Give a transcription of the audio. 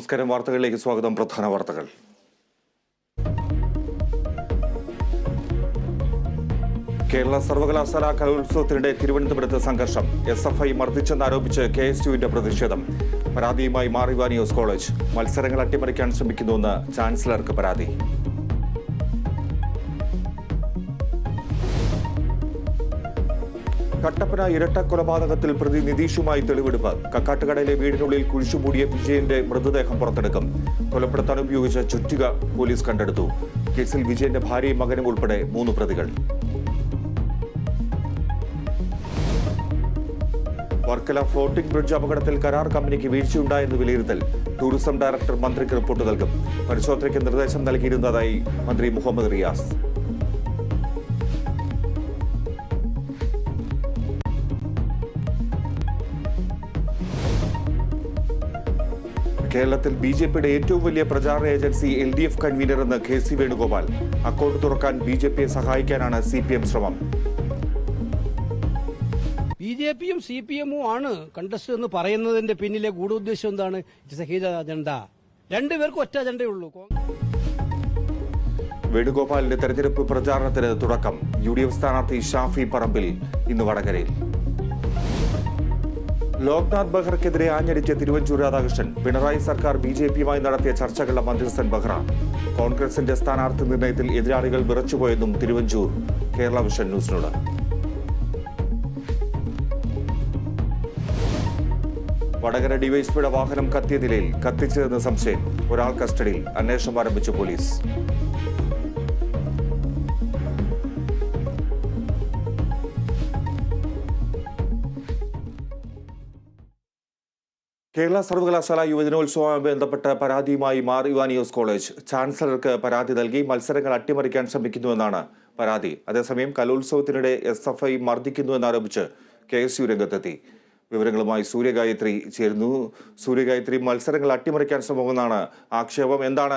നമസ്കാരം. വാർത്തകളിലേക്ക് സ്വാഗതം. പ്രധാന വാർത്തകൾ. കേരള സർവകലാശാല കലോത്സവത്തിനിടെ തിരുവനന്തപുരത്ത് സംഘർഷം. SFI മർദ്ദിച്ചെന്നാരോപിച്ച് KSUവിന്റെ പ്രതിഷേധം. പരാതിയുമായി മാർ ഇവാനിയോസ് കോളേജ്. മത്സരങ്ങൾ അട്ടിമറിക്കാൻ ശ്രമിക്കുന്നുവെന്ന് ചാൻസലർക്ക് പരാതി. കട്ടപ്പന ഇരട്ട കൊലപാതകത്തിൽ പ്രതി നിതീഷുമായി തെളിവെടുപ്പ്. കക്കാട്ടുകടയിലെ വീടിനുള്ളിൽ കുഴിച്ചുമൂടിയ വിജയന്റെ മൃതദേഹം പുറത്തെടുക്കും. കൊലപ്പെടുത്താൻ ഉപയോഗിച്ച ചുറ്റിക പോലീസ് കണ്ടെടുത്തു. കേസിൽ വിജയന്റെ ഭാര്യയും മകനും ഉൾപ്പെടെ 3 പ്രതികൾ. വർക്കല ഫ്ലോട്ടിംഗ് ബ്രിഡ്ജ് അപകടത്തിൽ കരാർ കമ്പനിക്ക് വീഴ്ചയുണ്ടായെന്ന് വിലയിരുത്തൽ. ടൂറിസം ഡയറക്ടർ മന്ത്രിക്ക് റിപ്പോർട്ട് നൽകും. പരിശോധനയ്ക്ക് നിർദ്ദേശം നൽകിയിരുന്നതായി മന്ത്രി മുഹമ്മദ് റിയാസ്. കേരളത്തിൽ BJPയുടെ ഏറ്റവും വലിയ പ്രചാരണ ഏജൻസി LDF കൺവീനർ എന്ന് KC വേണുഗോപാൽ. അക്കൗണ്ട് തുറക്കാൻ BJPയെ സഹായിക്കാനാണ് CPM ശ്രമം. BJPയും CPMും ആണ് കണ്ടസ്റ്റ് എന്ന് പറയുന്നതിന്റെ പിന്നിലെ ഗൂഢോദ്ദേശം എന്താണ്? It's A hidden agenda. രണ്ടുപേർക്കും ഒറ്റ അജണ്ടയുള്ളൂ. വേണുഗോപാലിന്റെ തെരഞ്ഞെടുപ്പ് പ്രചാരണത്തിന് തുടക്കം. UDF സ്ഥാനാർത്ഥി ഷാഫി പറമ്പിൽ ഇന്ന് വടകരയിൽ. ലോക്നാഥ് ബെഹ്റയ്ക്കെതിരെ ആഞ്ഞടിച്ച തിരുവഞ്ചൂർ രാധാകൃഷ്ണൻ. പിണറായി സർക്കാർ BJPയുമായി നടത്തിയ ചർച്ചകളുടെ മധ്യസ്ഥൻ ബെഹ്റ. കോൺഗ്രസിന്റെ സ്ഥാനാർത്ഥി നിർണയത്തിൽ എതിരാളികൾ വിറച്ചുപോയെന്നും തിരുവഞ്ചൂർ കേരള വിഷൻ ന്യൂസിനോട്. വടകര ഡിവൈഎസ്പിയുടെ വാഹനം കത്തിയ നിലയിൽ. കത്തിച്ചതെന്ന് സംശയം. ഒരാൾ കസ്റ്റഡിയിൽ. അന്വേഷണം ആരംഭിച്ചു പോലീസ്. കേരള സർവകലാശാല യുവജനോത്സവവുമായി ബന്ധപ്പെട്ട പരാതിയുമായി മാർ ഇവാനിയോസ് കോളേജ്. ചാൻസലർക്ക് പരാതി നൽകി മത്സരങ്ങൾ അട്ടിമറിക്കാൻ ശ്രമിക്കുന്നുവെന്നാണ് പരാതി. അതേസമയം കലോത്സവത്തിനിടെ SFI മർദ്ദിക്കുന്നുവെന്നാരോപിച്ച് KSU രംഗത്തെത്തി. വിവരങ്ങളുമായി സൂര്യഗായത്രി ചേരുന്നു. സൂര്യഗായത്രി, മത്സരങ്ങൾ അട്ടിമറിക്കാൻ ശ്രമമെന്നാണ് ആക്ഷേപം. എന്താണ്